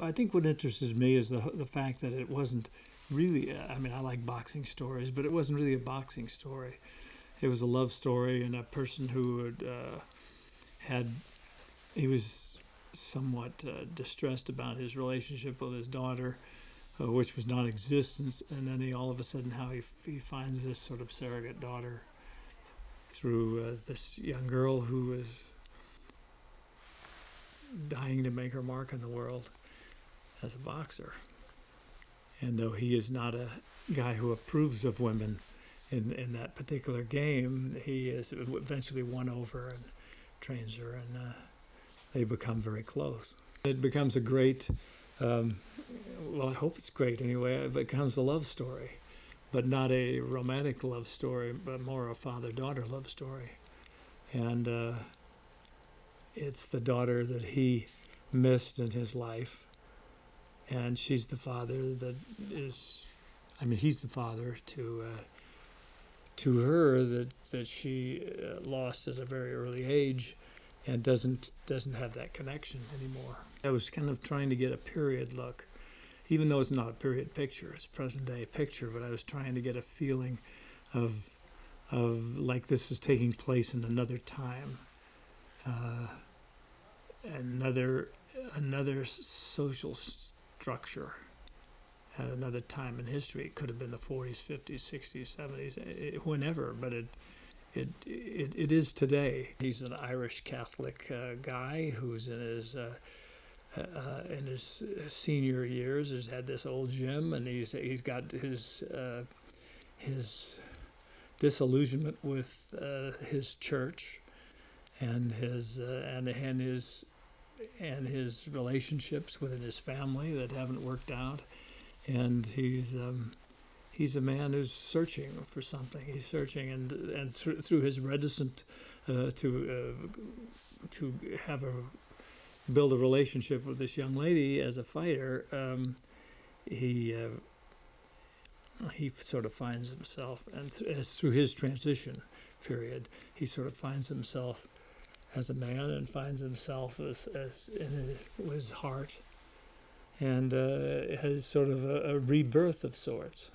I think what interested me is the fact that it wasn't really, I mean, I like boxing stories, but it wasn't really a boxing story. It was a love story and a person who he was somewhat distressed about his relationship with his daughter, which was non-existent, and then all of a sudden how he finds this sort of surrogate daughter through this young girl who is dying to make her mark in the world as a boxer. And though he is not a guy who approves of women in that particular game, he is eventually won over and trains her, and they become very close. It becomes a great, well, I hope it's great anyway, it becomes a love story, but not a romantic love story, but more a father-daughter love story. And it's the daughter that he missed in his life, and she's the father that is, I mean, he's the father to her that she lost at a very early age, and doesn't have that connection anymore. I was kind of trying to get a period look, even though it's not a period picture, it's a present day picture, but I was trying to get a feeling of like this is taking place in another time, another social structure at another time in history. It could have been the 40s, 50s, 60s, 70s, whenever, but it is today. He's an Irish Catholic guy who's in his senior years, has had this old gym, and he's got his disillusionment with his church and his relationships within his family that haven't worked out, and he's a man who's searching for something. He's searching, and through his reticence to build a relationship with this young lady as a fighter, he sort of finds himself, and through his transition period, he sort of finds himself as a man, and finds himself as in his heart, and has sort of a rebirth of sorts.